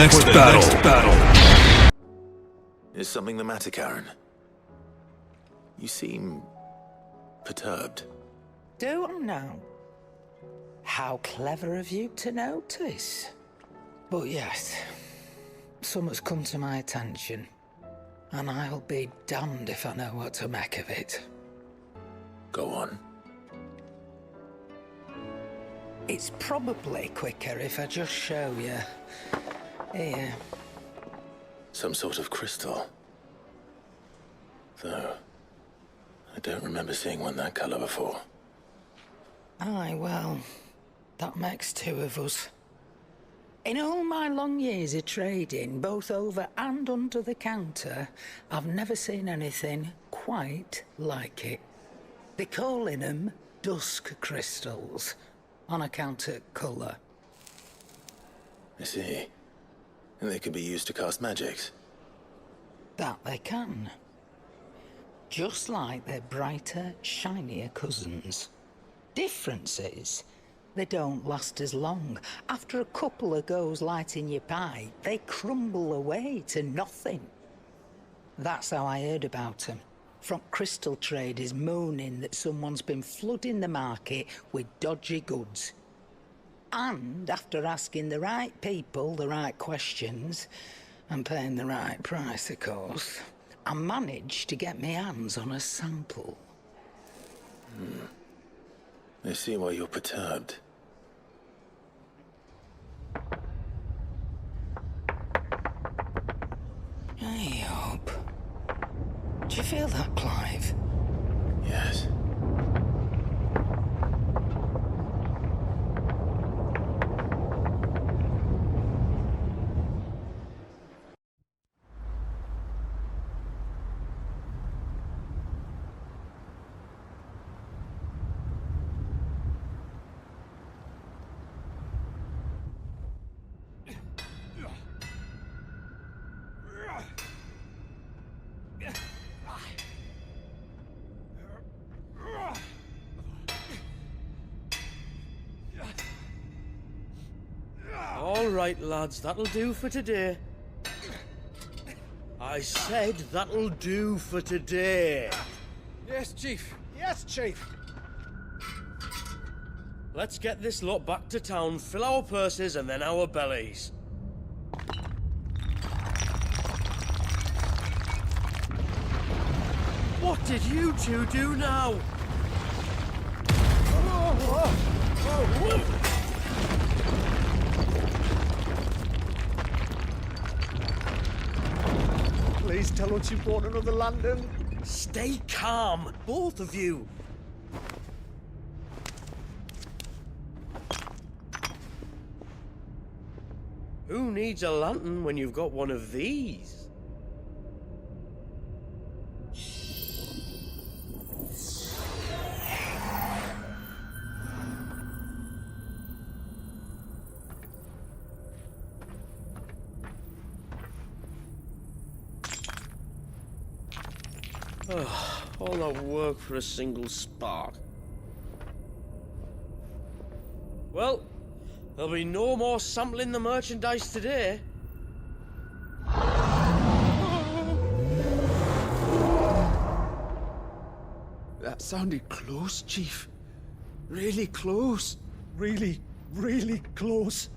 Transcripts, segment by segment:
next battle. Is something the matter, Karen? You seem perturbed. Do I now? How clever of you to notice. But yes, something's come to my attention, and I'll be damned if I know what to make of it. Go on. It's probably quicker if I just show you. Here. Some sort of crystal. Though, I don't remember seeing one that colour before. Aye, well, that makes two of us. In all my long years of trading, both over and under the counter, I've never seen anything quite like it. They're calling them dusk crystals, on account of colour. I see. And they could be used to cast magics. That they can. Just like their brighter, shinier cousins. Difference is, they don't last as long. After a couple of goes lighting your pipe, they crumble away to nothing. That's how I heard about them. From crystal traders moaning that someone's been flooding the market with dodgy goods. And after asking the right people the right questions, and paying the right price, of course, I managed to get my hands on a sample. I see why you're perturbed. I hope. Do you feel that, Clive? Yes. All right, lads, that'll do for today. I said that'll do for today. Yes, Chief. Yes, Chief. Let's get this lot back to town, fill our purses and then our bellies. What did you two do now? Please tell us you bought another lantern. Stay calm, both of you. Who needs a lantern when you've got one of these? All that work for a single spark. Well, there'll be no more sampling the merchandise today. That sounded close, Chief. Really close. Really, really close.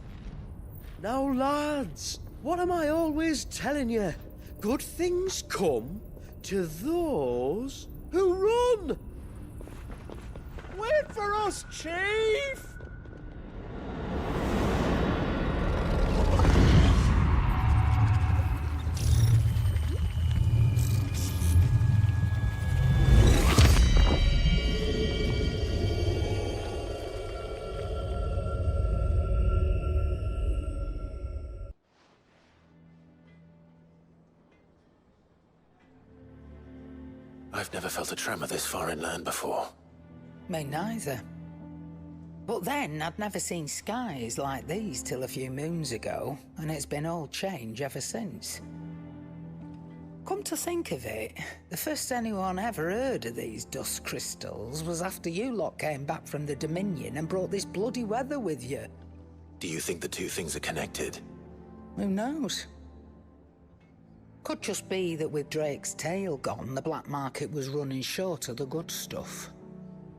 Now, lads, what am I always telling you? Good things come to those who run! Wait for us, Chief! I've never felt a tremor this far inland before. Me neither. But then, I'd never seen skies like these till a few moons ago, and it's been all change ever since. Come to think of it, the first anyone ever heard of these dust crystals was after you lot came back from the Dominion and brought this bloody weather with you. Do you think the two things are connected? Who knows? Could just be that with Drake's tail gone, the black market was running short of the good stuff.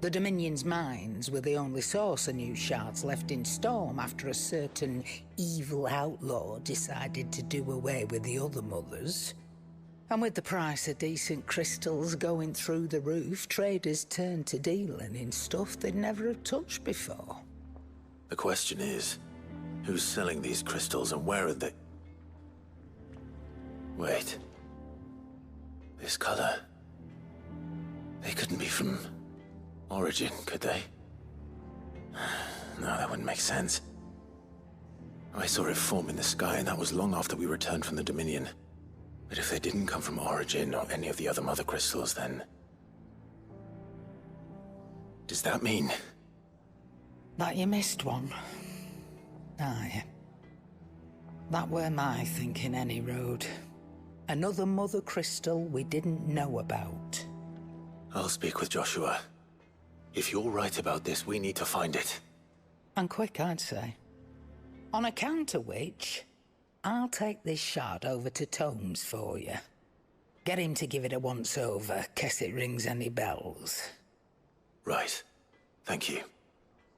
The Dominion's mines were the only source of new shards left in Storm after a certain evil outlaw decided to do away with the other mothers. And with the price of decent crystals going through the roof, traders turned to dealing in stuff they'd never have touched before. The question is, who's selling these crystals and where are they? Wait. This color. They couldn't be from Origin, could they? No, that wouldn't make sense. I saw it form in the sky, and that was long after we returned from the Dominion. But if they didn't come from Origin or any of the other Mothercrystals, then... does that mean... that you missed one? Aye. That were my thinking any road. Another Mothercrystal we didn't know about. I'll speak with Joshua. If you're right about this, we need to find it. And quick, I'd say. On account of which, I'll take this shard over to Tomes for you. Get him to give it a once-over, case it rings any bells. Right. Thank you.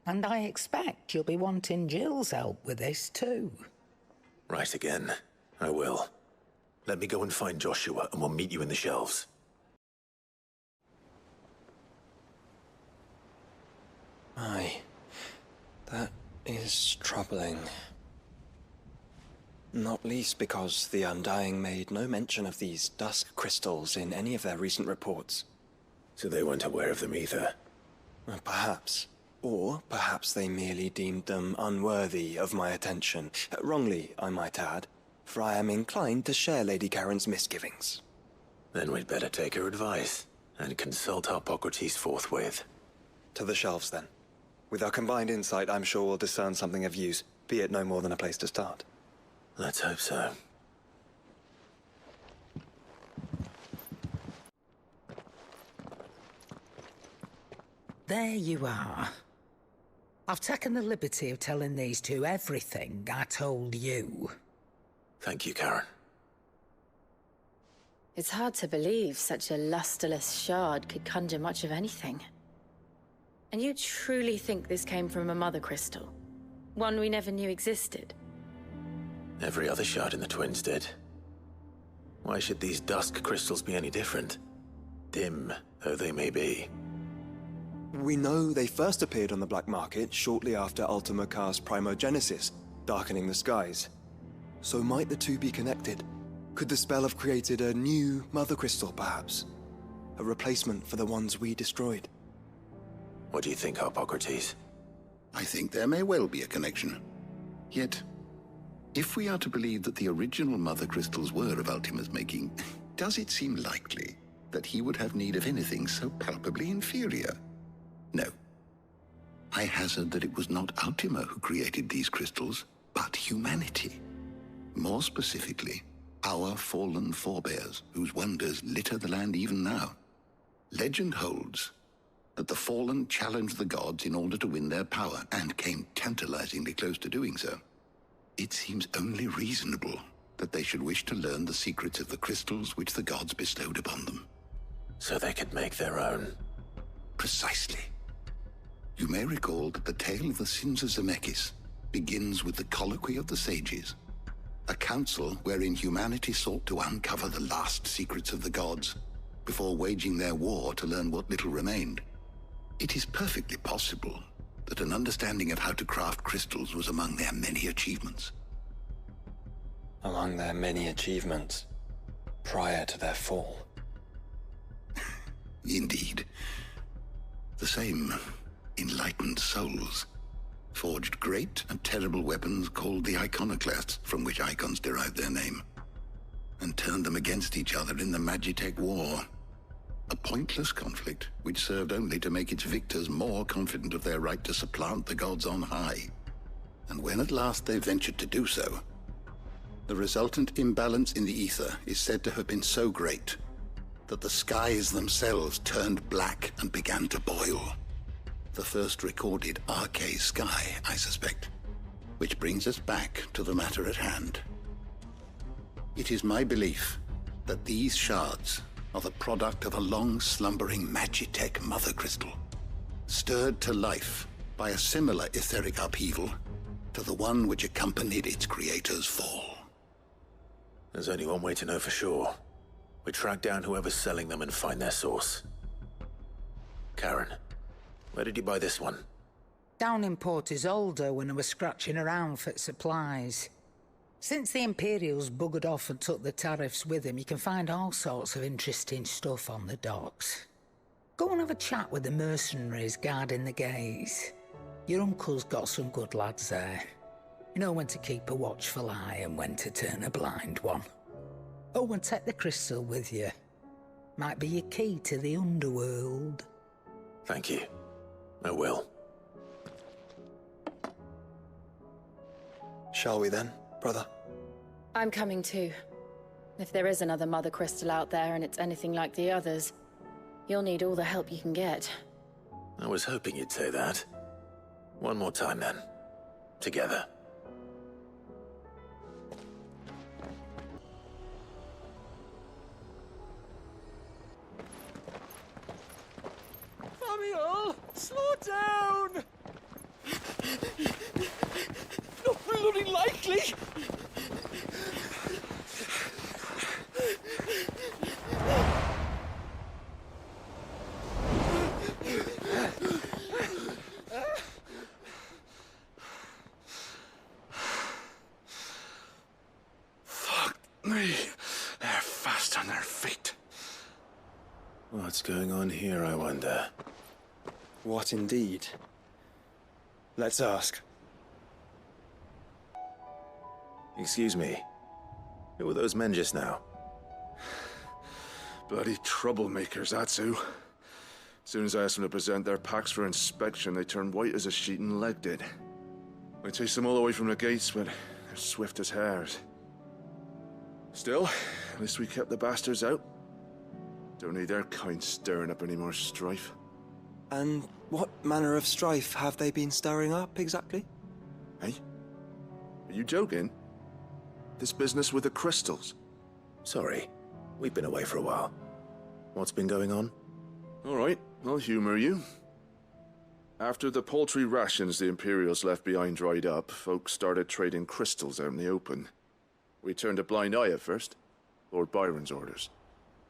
And I expect you'll be wanting Jill's help with this too. Right again. I will. Let me go and find Joshua, and we'll meet you in the shelves. Aye. That is troubling. Not least because the Undying made no mention of these dusk crystals in any of their recent reports. So they weren't aware of them either. Perhaps. Or perhaps they merely deemed them unworthy of my attention. Wrongly, I might add, for I am inclined to share Lady Karen's misgivings. Then we'd better take her advice, and consult Hippocrates forthwith. To the shelves, then. With our combined insight, I'm sure we'll discern something of use, be it no more than a place to start. Let's hope so. There you are. I've taken the liberty of telling these two everything I told you. Thank you, Karen. It's hard to believe such a lusterless shard could conjure much of anything. And you truly think this came from a Mothercrystal? One we never knew existed? Every other shard in the Twins did. Why should these dusk crystals be any different? Dim though they may be. We know they first appeared on the black market shortly after Ultima cast Primogenesis, darkening the skies. So might the two be connected? Could the spell have created a new Mothercrystal, perhaps? A replacement for the ones we destroyed? What do you think, Hippocrates? I think there may well be a connection. Yet, if we are to believe that the original Mothercrystals were of Ultima's making, does it seem likely that he would have need of anything so palpably inferior? No. I hazard that it was not Ultima who created these crystals, but humanity. More specifically, our fallen forebears, whose wonders litter the land even now. Legend holds that the fallen challenged the gods in order to win their power, and came tantalizingly close to doing so. It seems only reasonable that they should wish to learn the secrets of the crystals which the gods bestowed upon them. So they could make their own. Precisely. You may recall that the tale of the Sins of Zemeckis begins with the Colloquy of the Sages, a council wherein humanity sought to uncover the last secrets of the gods before waging their war to learn what little remained. It is perfectly possible that an understanding of how to craft crystals was among their many achievements. Among their many achievements, prior to their fall. Indeed. The same enlightened souls forged great and terrible weapons called the iconoclasts, from which icons derived their name, and turned them against each other in the Magitech War. A pointless conflict which served only to make its victors more confident of their right to supplant the gods on high. And when at last they ventured to do so, the resultant imbalance in the ether is said to have been so great that the skies themselves turned black and began to boil. The first recorded arcade sky, I suspect. Which brings us back to the matter at hand. It is my belief that these shards are the product of a long-slumbering Magitech Mothercrystal, stirred to life by a similar etheric upheaval to the one which accompanied its creator's fall. There's only one way to know for sure. We track down whoever's selling them and find their source. Karen, where did you buy this one? Down in Port Isolde when I was scratching around for supplies. Since the Imperials buggered off and took the tariffs with them, you can find all sorts of interesting stuff on the docks. Go and have a chat with the mercenaries guarding the gates. Your uncle's got some good lads there. You know when to keep a watchful eye and when to turn a blind one. Oh, and take the crystal with you. Might be your key to the underworld. Thank you. I will. Shall we then, brother? I'm coming too. If there is another Mothercrystal out there and it's anything like the others, you'll need all the help you can get. I was hoping you'd say that. One more time then. Together. Samuel, slow down! Not bloody likely! Fuck me. They're fast on their feet. What's going on here, I wonder? What indeed? Let's ask. Excuse me. Who were those men just now? Bloody troublemakers, that's who. As soon as I asked them to present their packs for inspection, they turned white as a sheet and legged it. I chased them all the way from the gates, but they're swift as hares. Still, at least we kept the bastards out. Don't need their kind stirring up any more strife. And what manner of strife have they been stirring up, exactly? Hey? Are you joking? This business with the crystals? Sorry. We've been away for a while. What's been going on? All right, I'll humor you. After the paltry rations the Imperials left behind dried up, folks started trading crystals out in the open. We turned a blind eye at first. Lord Byron's orders.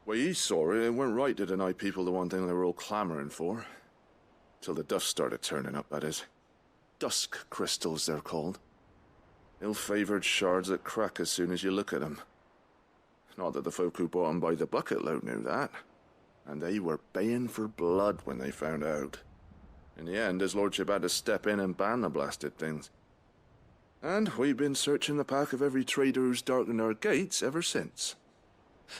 Way he saw it, it weren't right to deny people the one thing they were all clamoring for. Till the dust started turning up, that is. Dusk crystals, they're called. Ill-favored shards that crack as soon as you look at them. Not that the folk who bought them by the bucket load knew that. And they were baying for blood when they found out. In the end, his lordship had to step in and ban the blasted things. And we've been searching the pack of every trader who's darkened our gates ever since.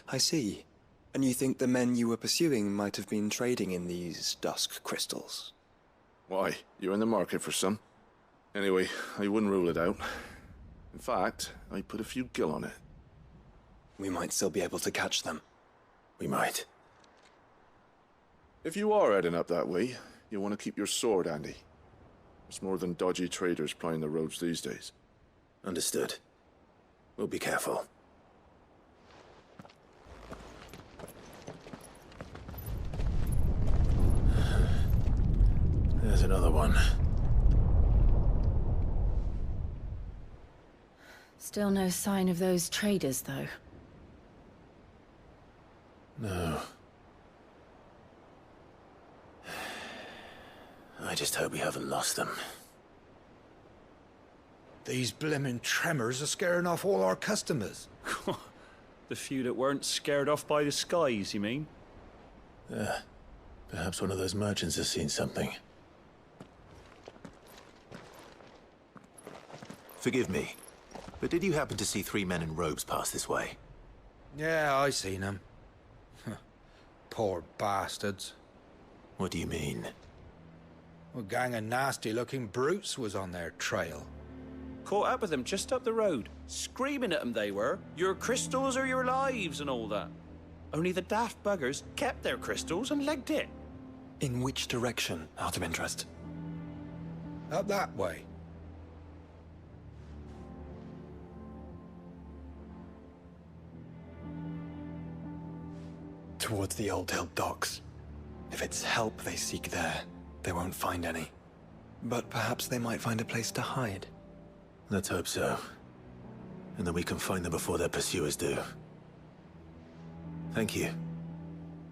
I see. And you think the men you were pursuing might have been trading in these dusk crystals? Why, you're in the market for some. Anyway, I wouldn't rule it out. In fact, I put a few gil on it. We might still be able to catch them. We might. If you are heading up that way, you'll want to keep your sword handy. There's more than dodgy traders plying the roads these days. Understood. We'll be careful. There's another one. Still no sign of those traders, though. No. I just hope we haven't lost them. These blimmin' tremors are scaring off all our customers. The few that weren't scared off by the skies, you mean? Perhaps one of those merchants has seen something. Forgive me, but did you happen to see 3 men in robes pass this way? Yeah, I seen them. Poor bastards. What do you mean? A gang of nasty-looking brutes was on their trail. Caught up with them just up the road. Screaming at them they were. Your crystals or your lives and all that. Only the daft buggers kept their crystals and legged it. In which direction, out of interest? Up that way. Towards the Old Hill docks. If it's help they seek there, they won't find any. But perhaps they might find a place to hide. Let's hope so. And that we can find them before their pursuers do. Thank you.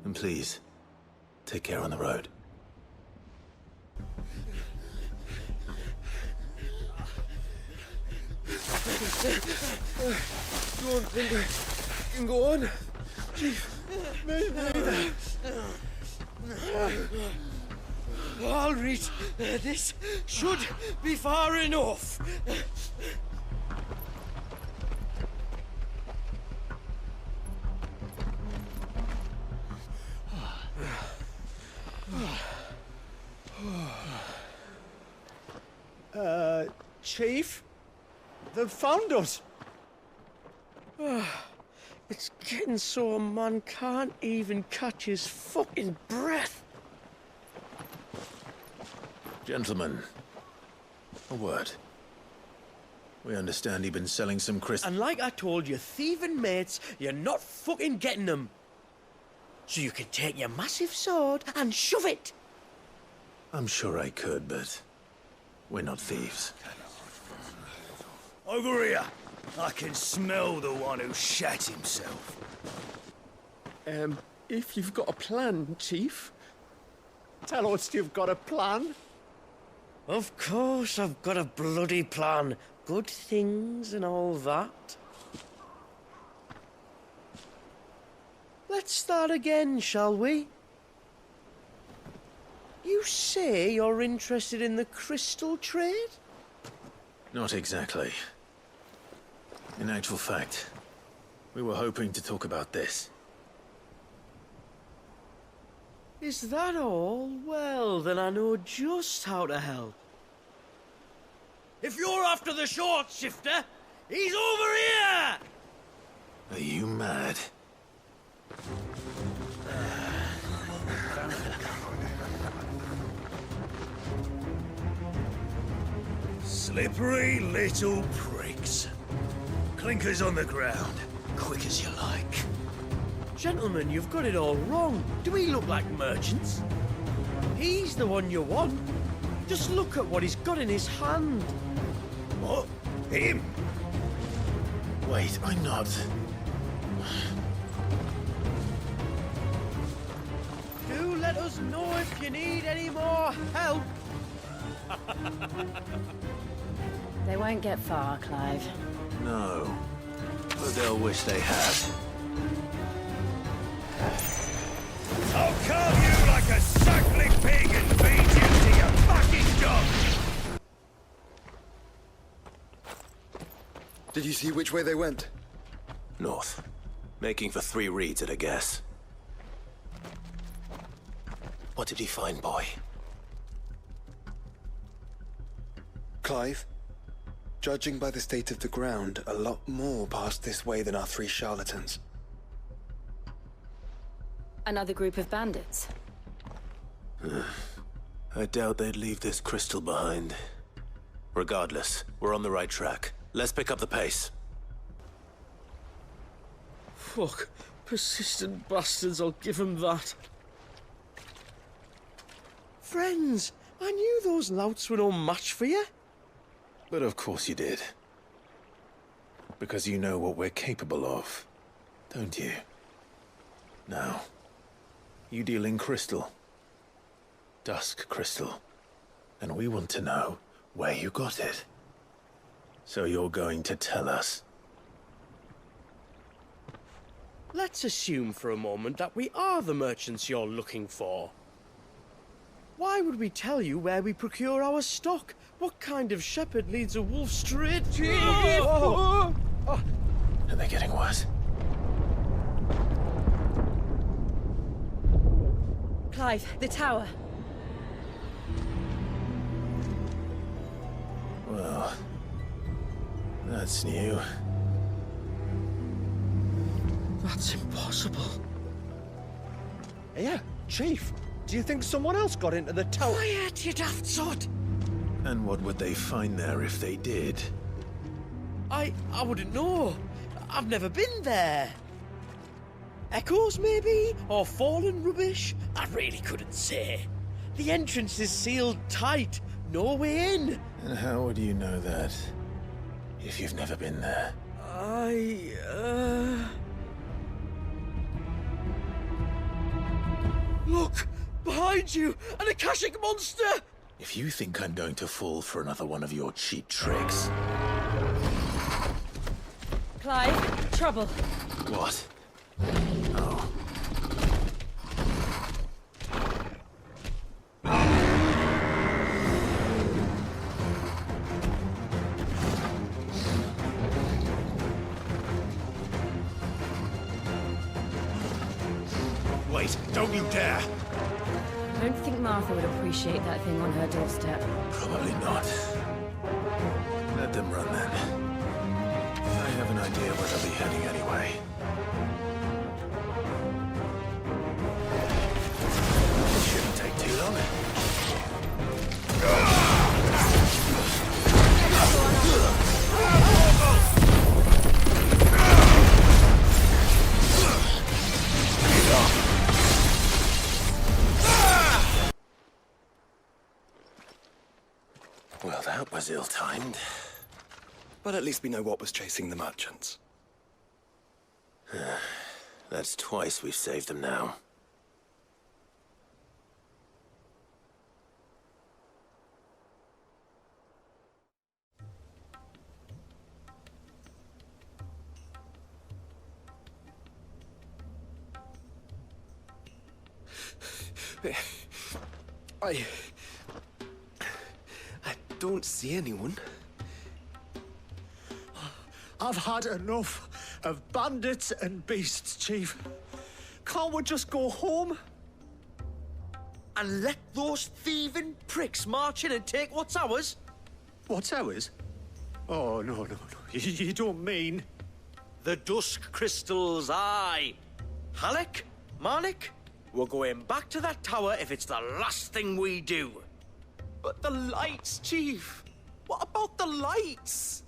And please, take care on the road. Don't think I can go on. Chief, maybe. I'll reach. This should be far enough. Chief? They've found us. It's getting so a man can't even catch his fucking breath. Gentlemen, a word. We understand you've been selling some crystals. And like I told your thieving mates, you're not fucking getting them. So you can take your massive sword and shove it. I'm sure I could, but we're not thieves. Over here. I can smell the one who shat himself. If you've got a plan, Chief. Tell us you've got a plan. Of course I've got a bloody plan. Good things and all that. Let's start again, shall we? You say you're interested in the crystal trade? Not exactly. In actual fact, we were hoping to talk about this. Is that all? Well, then I know just how to help. If you're after the short shifter, he's over here! Are you mad? Slippery little pricks. Clinkers on the ground, quick as you like. Gentlemen, you've got it all wrong. Do we look like merchants? He's the one you want. Just look at what he's got in his hand. What? Him? Wait, I'm not. Do let us know if you need any more help. They won't get far, Clive. No. But they'll wish they had. I'll carve you like a suckling pig and feed you to your fucking dog! Did you see which way they went? North. Making for 3 reeds at a guess. What did he find, boy? Clive? Judging by the state of the ground, a lot more passed this way than our 3 charlatans. Another group of bandits. I doubt they'd leave this crystal behind. Regardless, we're on the right track. Let's pick up the pace. Fuck. Persistent bastards, I'll give them that. Friends, I knew those louts were no match for you. But of course you did. Because you know what we're capable of, don't you? Now, you deal in crystal. Dusk crystal. And we want to know where you got it. So you're going to tell us? Let's assume for a moment that we are the merchants you're looking for. Why would we tell you where we procure our stock? What kind of shepherd leads a wolf straight to... Are they getting worse? Clive, the tower. Well, that's new. That's impossible. Yeah, Chief. Do you think someone else got into the tower? Quiet, you daft sod! And what would they find there if they did? I wouldn't know. I've never been there. Echoes, maybe? Or fallen rubbish? I really couldn't say. The entrance is sealed tight. No way in. And how would you know that? If you've never been there. Look! Behind you! An Akashic monster! If you think I'm going to fall for another one of your cheap tricks... Clive, trouble. What? Oh. Wait, don't you dare! I don't think Martha would appreciate that thing on her doorstep. Probably not. Let them run then. I have an idea where they'll be heading anyway. It shouldn't take too long. Well, that was ill-timed. But at least we know what was chasing the merchants. That's twice we've saved them now. I don't see anyone. I've had enough of bandits and beasts, Chief. Can't we just go home? And let those thieving pricks march in and take what's ours? What's ours? Oh, no. You don't mean... The dusk crystals, aye. Halleck? Marnik? We're going back to that tower if it's the last thing we do. But the lights, Chief. What about the lights?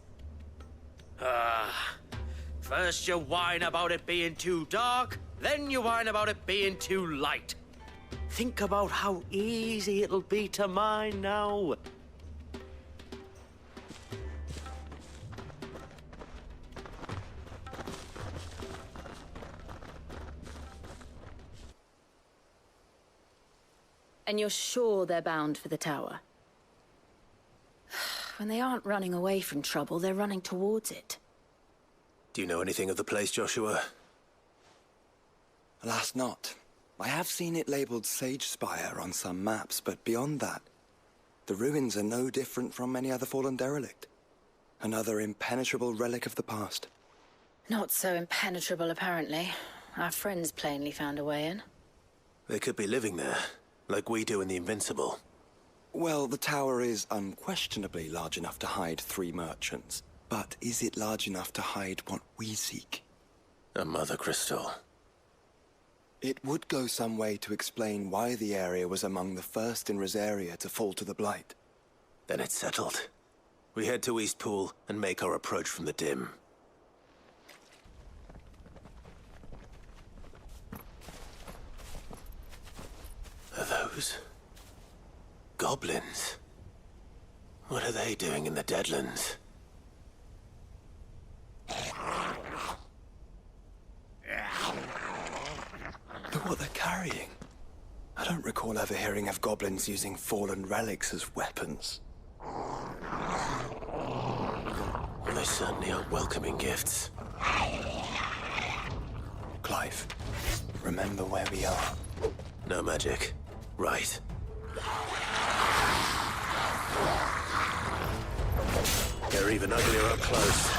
First you whine about it being too dark, then you whine about it being too light. Think about how easy it'll be to mine now. And you're sure they're bound for the tower? When they aren't running away from trouble, they're running towards it. Do you know anything of the place, Joshua? Alas, not. I have seen it labeled Sagespire on some maps, but beyond that, the ruins are no different from any other fallen derelict. Another impenetrable relic of the past. Not so impenetrable, apparently. Our friends plainly found a way in. They could be living there, like we do in the Invincible. Well, the tower is unquestionably large enough to hide 3 merchants. But is it large enough to hide what we seek? A Mothercrystal. It would go some way to explain why the area was among the first in Rosaria to fall to the Blight. Then it's settled. We head to Eastpool and make our approach from the dim. Are those... goblins? What are they doing in the Deadlands? Look what they're carrying. I don't recall ever hearing of goblins using fallen relics as weapons. Well, they certainly aren't welcoming gifts. Clive, remember where we are. No magic. Right. They're even uglier up close.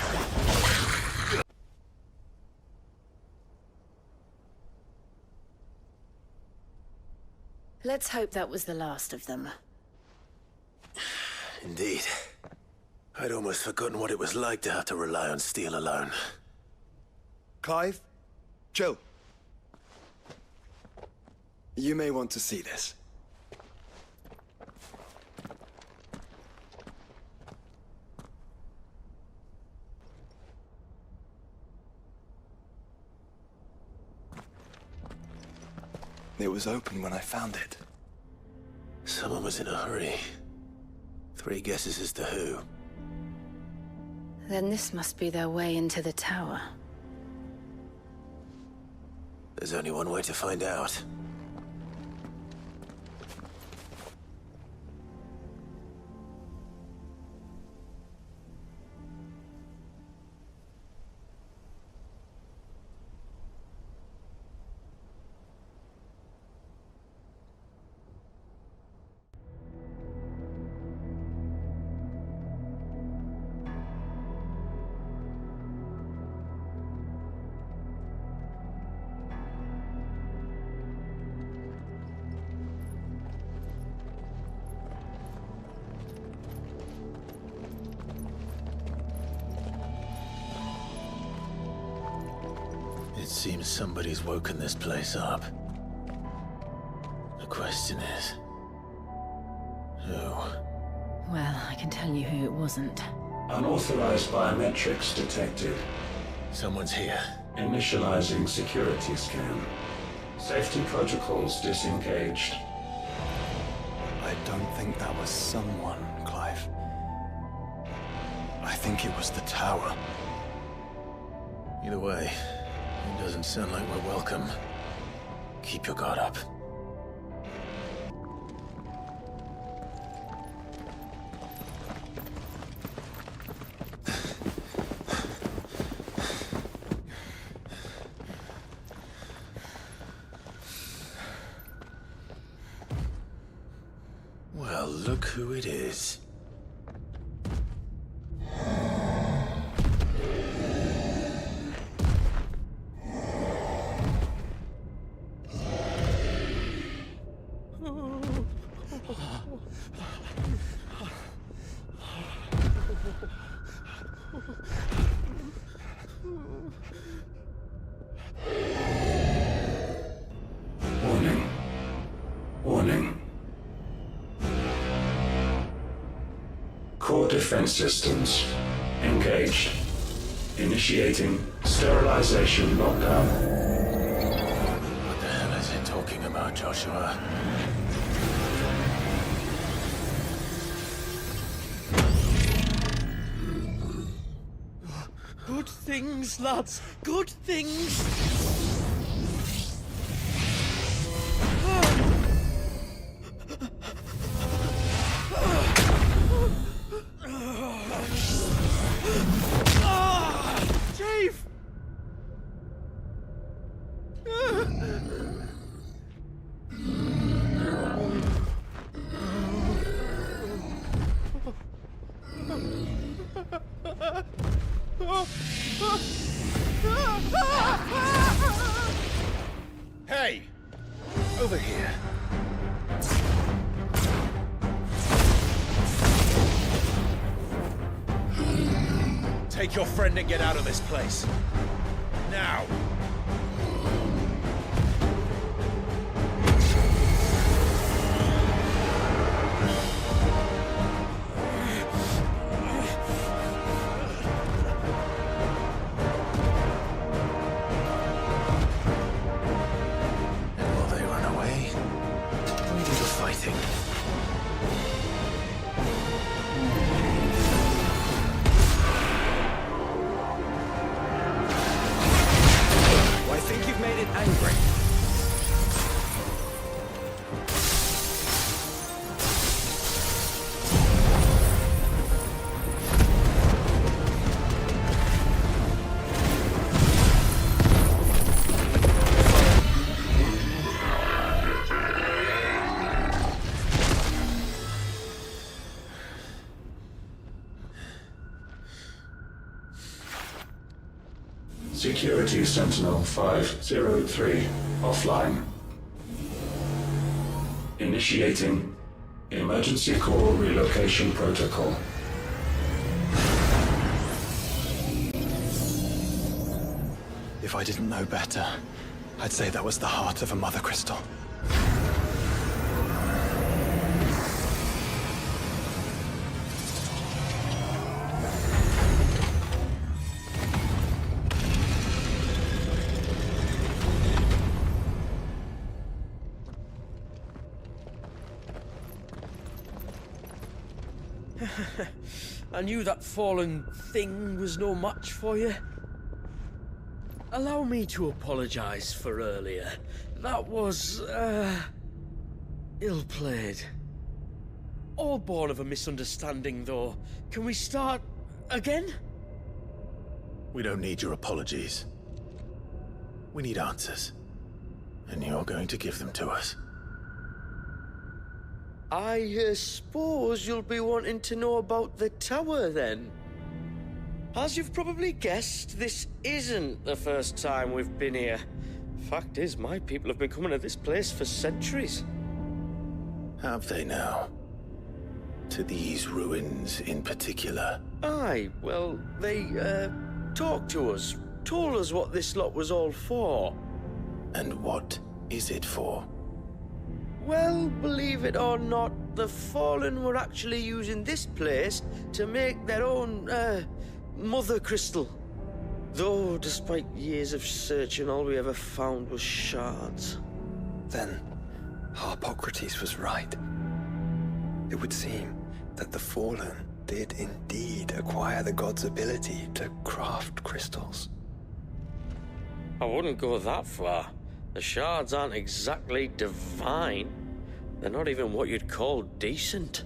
Let's hope that was the last of them. Indeed. I'd almost forgotten what it was like to have to rely on steel alone. Clive? Jill. You may want to see this. It was open when I found it. Someone was in a hurry. 3 guesses as to who. Then this must be their way into the tower. There's only one way to find out. It seems somebody's woken this place up. The question is... who? Well, I can tell you who it wasn't. Unauthorized biometrics detected. Someone's here. Initializing security scan. Safety protocols disengaged. I don't think that was someone, Clive. I think it was the tower. Either way, it doesn't sound like we're welcome. Keep your guard up. Well, look who it is. Warning. Warning. Core defense systems engaged. Initiating sterilization lockdown. What the hell is it talking about, Joshua? Good things, lads. Good things. Chief! Hey! Over here. Take your friend and get out of this place. Now! And while they run away, we do the fighting. I think you've made it angry. Security Sentinel 503 offline. Initiating emergency core relocation protocol. If I didn't know better, I'd say that was the heart of a Mothercrystal. I knew that fallen thing was no match for you. Allow me to apologize for earlier. That was, ill-played. All born of a misunderstanding, though. Can we start again? We don't need your apologies. We need answers. And you're going to give them to us. I suppose you'll be wanting to know about the tower, then. As you've probably guessed, this isn't the first time we've been here. Fact is, my people have been coming to this place for centuries. Have they now? To these ruins in particular? Aye, well, they, talked to us, told us what this lot was all for. And what is it for? Well, believe it or not, the Fallen were actually using this place to make their own, Mothercrystal. Though, despite years of searching, all we ever found was shards. Then, Harpocrates was right. It would seem that the Fallen did indeed acquire the god's ability to craft crystals. I wouldn't go that far. The shards aren't exactly divine. They're not even what you'd call decent.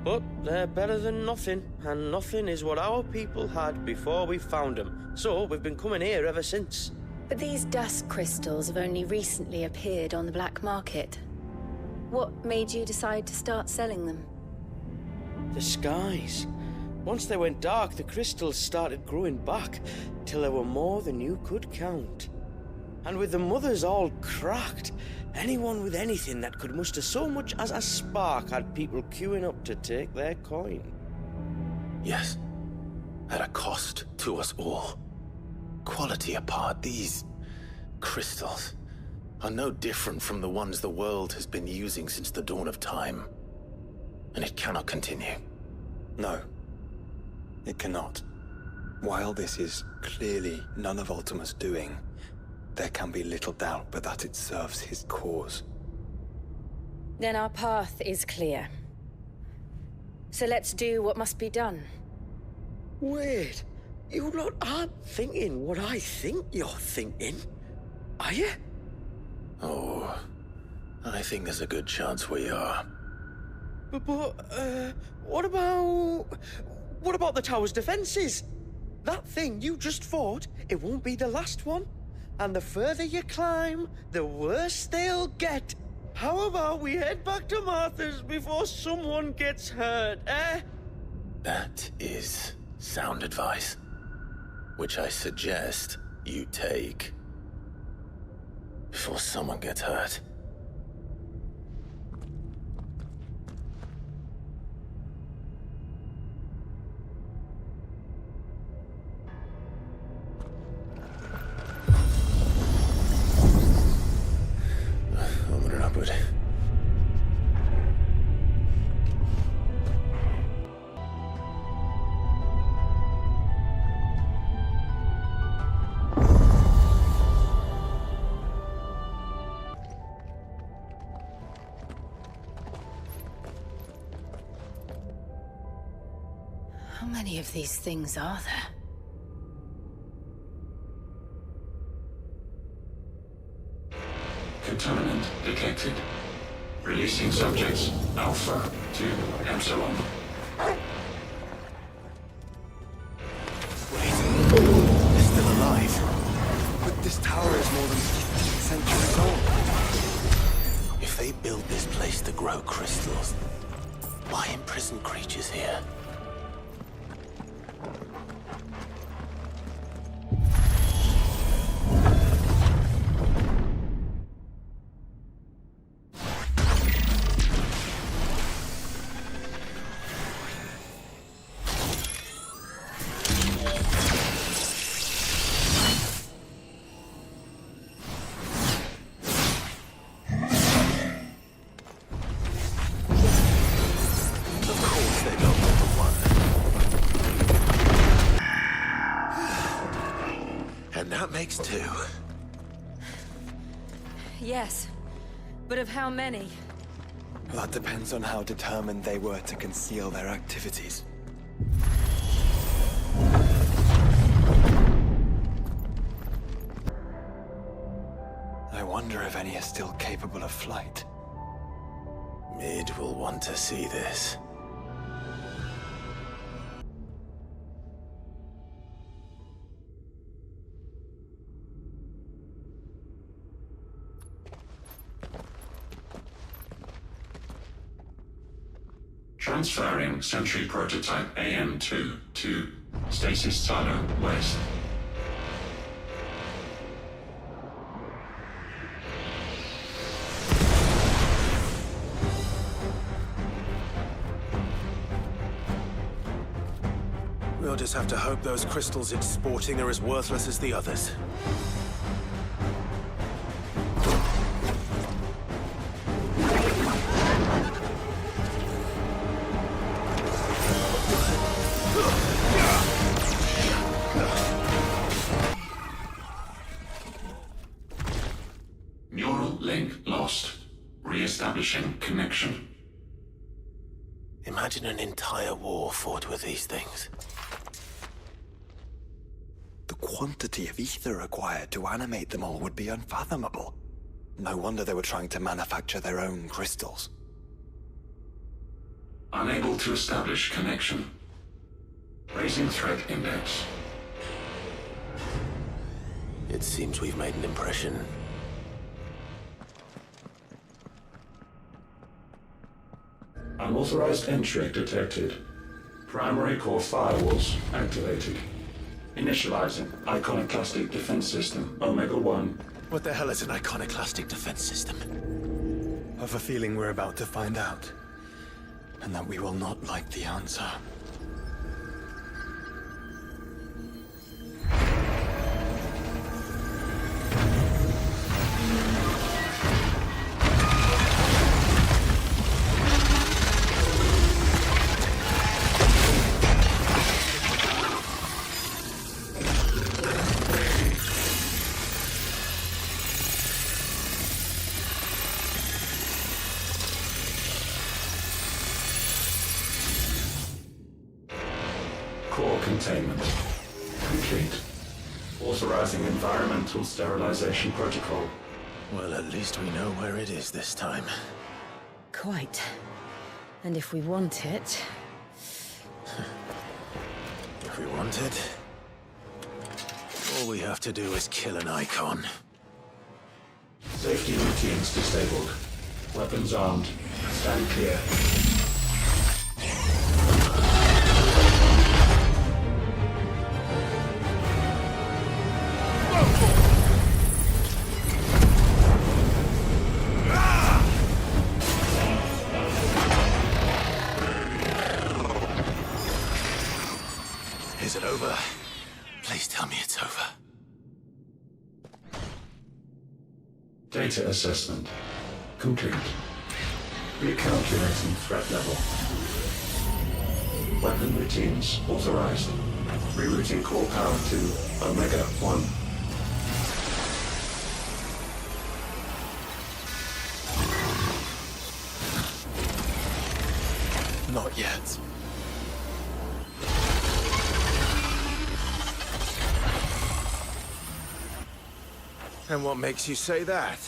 But they're better than nothing, and nothing is what our people had before we found them. So we've been coming here ever since. But these dust crystals have only recently appeared on the black market. What made you decide to start selling them? The skies. Once they went dark, the crystals started growing back, till there were more than you could count. And with the mothers all cracked, anyone with anything that could muster so much as a spark had people queuing up to take their coin. Yes. At a cost to us all. Quality apart, these crystals are no different from the ones the world has been using since the dawn of time. And it cannot continue. No, it cannot. While this is clearly none of Ultima's doing, there can be little doubt but that it serves his cause. Then our path is clear. So let's do what must be done. Wait, you lot aren't thinking what I think you're thinking, are you? Oh, I think there's a good chance we are. But what about the tower's defenses? That thing you just fought, it won't be the last one. And the further you climb, the worse they'll get. How about we head back to Martha's before someone gets hurt, eh? That is sound advice, which I suggest you take before someone gets hurt. Onward and upward. How many of these things are there? Contaminant detected. Releasing subjects Alpha to Epsilon. They're still alive. But this tower is more than 50 centuries old. If they build this place to grow crystals, why imprison creatures here? Makes two. Yes, but of how many? That depends on how determined they were to conceal their activities. I wonder if any are still capable of flight. Mid will want to see this. Transferring Sentry Prototype AM2 to Stasis Silo West. We'll just have to hope those crystals it's sporting are as worthless as the others. Neural link lost. Re-establishing connection. Imagine an entire war fought with these things. The quantity of ether required to animate them all would be unfathomable. No wonder they were trying to manufacture their own crystals. Unable to establish connection. Raising threat index. It seems we've made an impression. Unauthorized entry detected. Primary core firewalls activated. Initializing iconoclastic defense system Omega-1. What the hell is an iconoclastic defense system? I have a feeling we're about to find out. And that we will not like the answer. Core containment complete. Authorizing environmental sterilization protocol. Well, at least we know where it is this time. Quite. And if we want it... If we want it, all we have to do is kill an icon. Safety routines disabled. Weapons armed. Stand clear. Is it over? Please tell me it's over. Data assessment complete. Recalculating threat level. Weapon routines authorized. Rerouting core power to Omega-1. Not yet. And what makes you say that?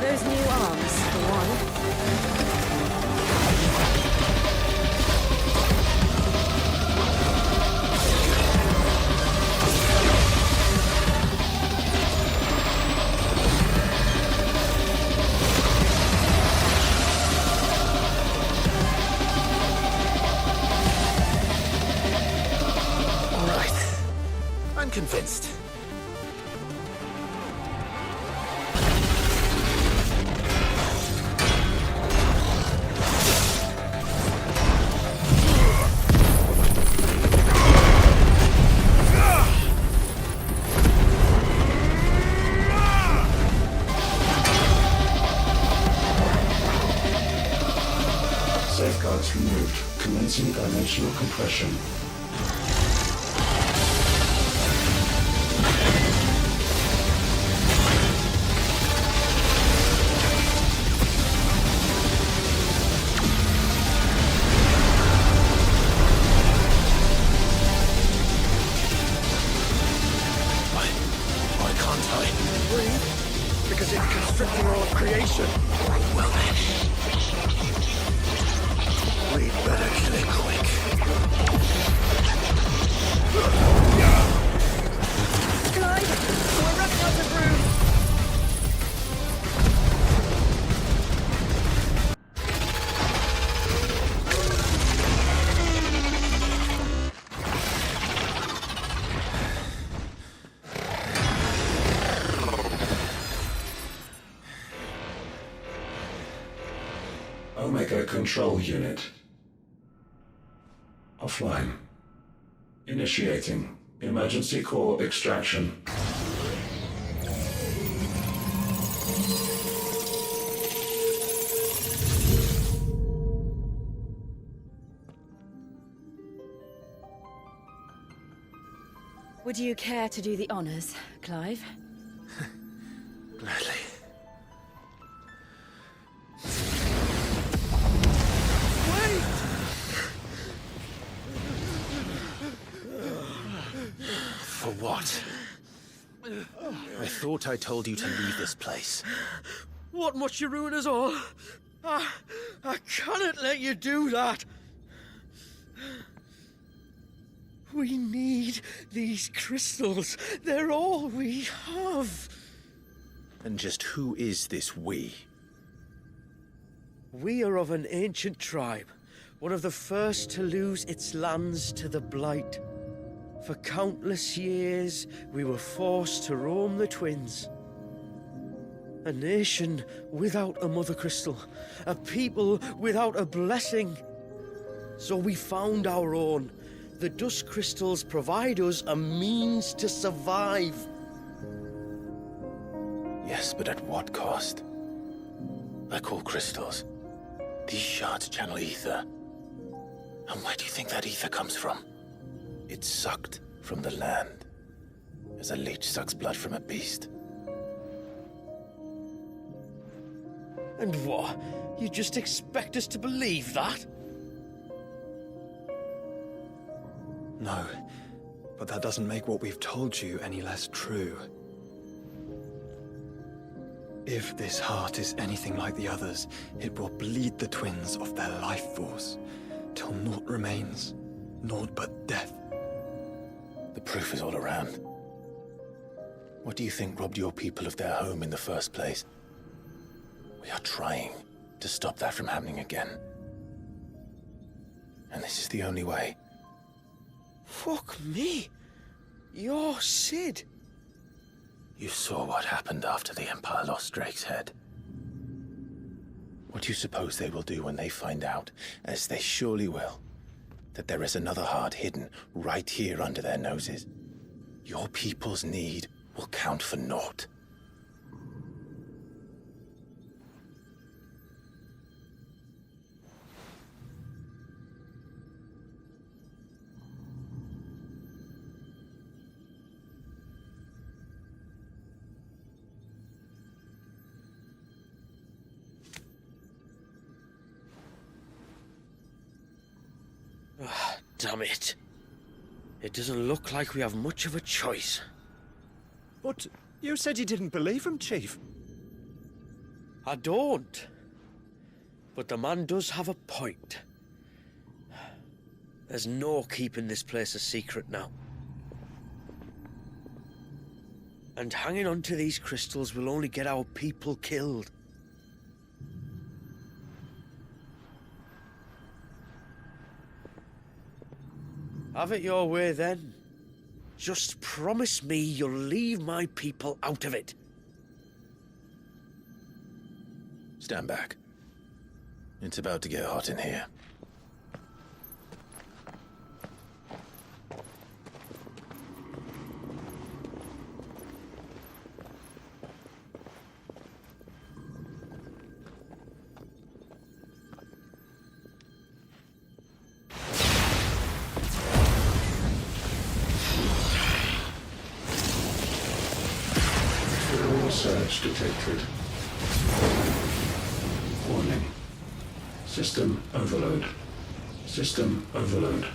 Those new arms, for one. I'm convinced. gravitational compression. Why can't I? Breathe, because it's constricting all of creation. Well then. We'd better kill it quick. Clive, we're running out of room. Omega Control Unit. Offline. Initiating emergency core extraction. Would you care to do the honors, Clive? Gladly. For what? I thought I told you to leave this place. What must you ruin us all? I cannot let you do that. We need these crystals. They're all we have. And just who is this we? We are of an ancient tribe, one of the first to lose its lands to the Blight. For countless years, we were forced to roam the Twins. A nation without a Mothercrystal, a people without a blessing. So we found our own. The dust crystals provide us a means to survive. Yes, but at what cost? Like all crystals, these shards channel ether. And where do you think that ether comes from? It's sucked from the land, as a leech sucks blood from a beast. And what? You just expect us to believe that? No, but that doesn't make what we've told you any less true. If this heart is anything like the others, it will bleed the twins of their life force, till naught remains, naught but death. The proof is all around. What do you think robbed your people of their home in the first place? We are trying to stop that from happening again. And this is the only way. Fuck me. You're Sid. You saw what happened after the Empire lost Drake's head. What do you suppose they will do when they find out, as they surely will, that there is another heart hidden right here under their noses? Your people's need will count for naught. Damn it. It doesn't look like we have much of a choice. But you said you didn't believe him, Chief. I don't. But the man does have a point. There's no keeping this place a secret now. And hanging on to these crystals will only get our people killed. Have it your way, then. Just promise me you'll leave my people out of it. Stand back. It's about to get hot in here. Power surge detected. Warning. System overload. System overload.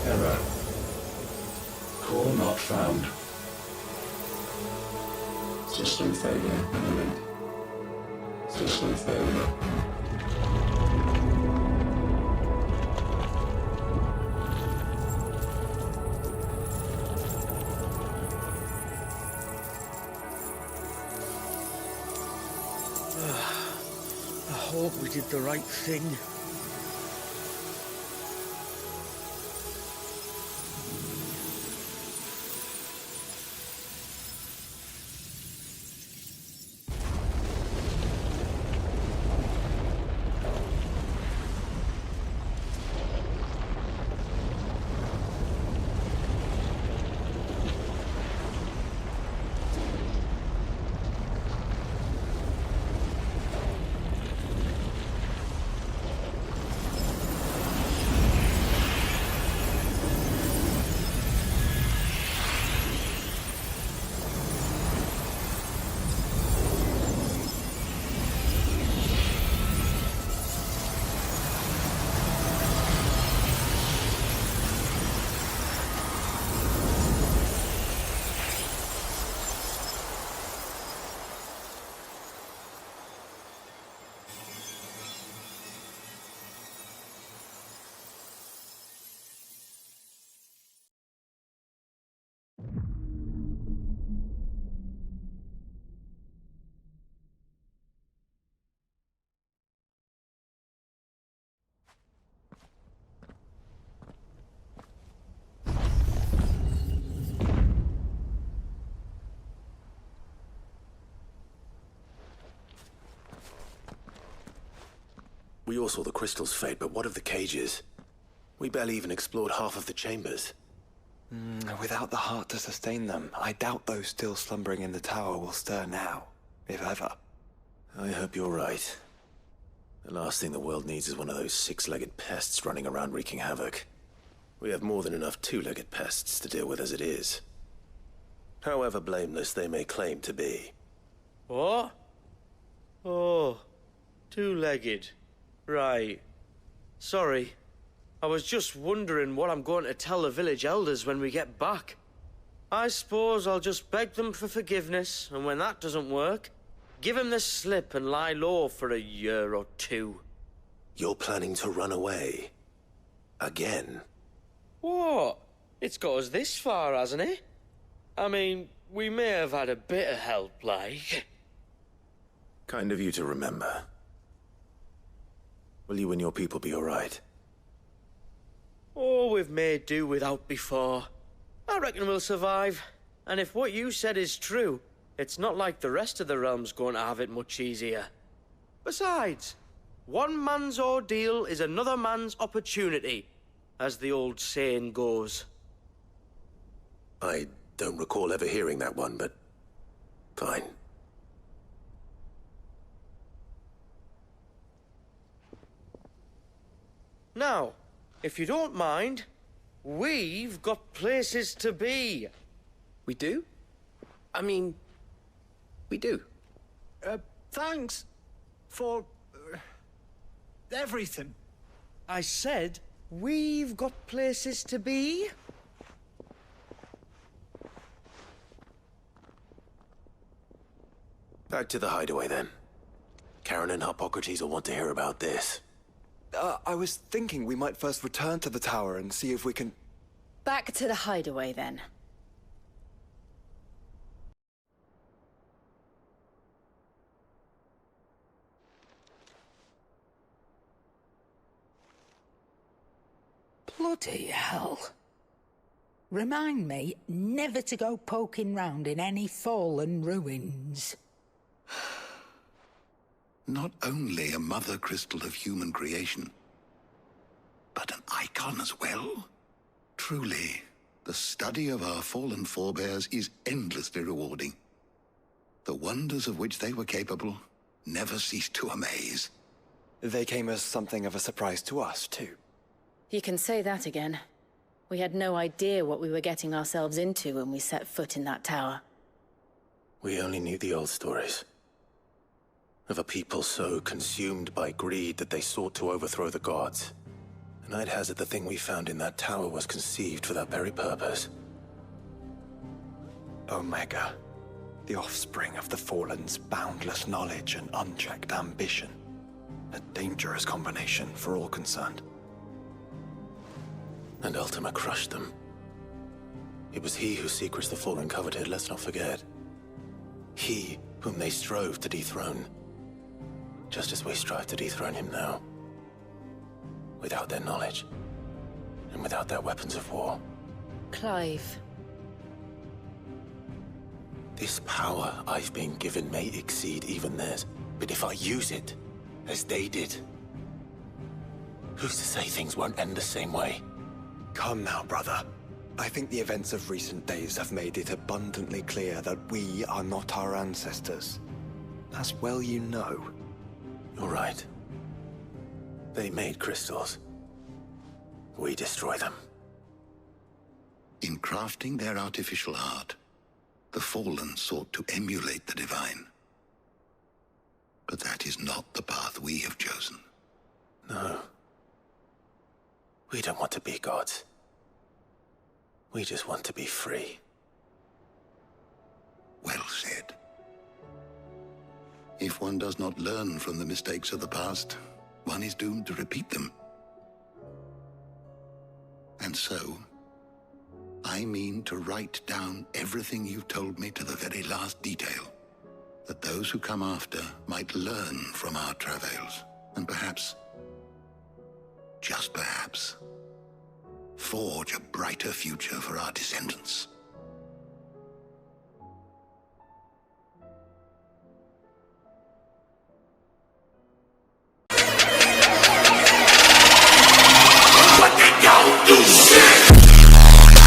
Error. Core not found. System failure imminent. System failure. I hope we did the right thing. We all saw the crystal's fate, but what of the cages? We barely even explored half of the chambers. Without the heart to sustain them, I doubt those still slumbering in the tower will stir now, if ever. I hope you're right. The last thing the world needs is one of those six-legged pests running around wreaking havoc. We have more than enough two-legged pests to deal with as it is. However blameless they may claim to be. What? Oh, two-legged. Right. Sorry. I was just wondering what I'm going to tell the village elders when we get back. I suppose I'll just beg them for forgiveness, and when that doesn't work, give them the slip and lie low for a year or two. You're planning to run away? Again? What? It's got us this far, hasn't it? I mean, we may have had a bit of help, like. Kind of you to remember. Will you and your people be all right? Oh, we've made do without before. I reckon we'll survive. And if what you said is true, it's not like the rest of the realm's going to have it much easier. Besides, one man's ordeal is another man's opportunity, as the old saying goes. I don't recall ever hearing that one, but fine. Now, if you don't mind, we've got places to be. We do? I mean, we do. Thanks for everything. I said we've got places to be. Back to the hideaway, then. Karen and Hippocrates will want to hear about this. I was thinking we might first return to the tower and see if we can... Back to the hideaway, then. Bloody hell. Remind me never to go poking round in any fallen ruins. Not only a mother crystal of human creation, icon as well? Truly, the study of our fallen forebears is endlessly rewarding. The wonders of which they were capable never ceased to amaze. They came as something of a surprise to us, too. You can say that again. We had no idea what we were getting ourselves into when we set foot in that tower. We only knew the old stories. Of a people so consumed by greed that they sought to overthrow the gods. And I'd hazard the thing we found in that tower was conceived for that very purpose. Omega, the offspring of the Fallen's boundless knowledge and unchecked ambition. A dangerous combination for all concerned. And Ultima crushed them. It was he whose secrets the Fallen coveted, let's not forget. He whom they strove to dethrone. Just as we strive to dethrone him now. Without their knowledge. And without their weapons of war. Clive. This power I've been given may exceed even theirs. But if I use it, as they did, who's to say things won't end the same way? Come now, brother. I think the events of recent days have made it abundantly clear that we are not our ancestors. As well you know. You're right. They made crystals. We destroy them. In crafting their artificial art, the Fallen sought to emulate the divine. But that is not the path we have chosen. No. We don't want to be gods. We just want to be free. Well said. If one does not learn from the mistakes of the past, one is doomed to repeat them. And so, I mean to write down everything you've told me to the very last detail, that those who come after might learn from our travails, and perhaps, just perhaps, forge a brighter future for our descendants.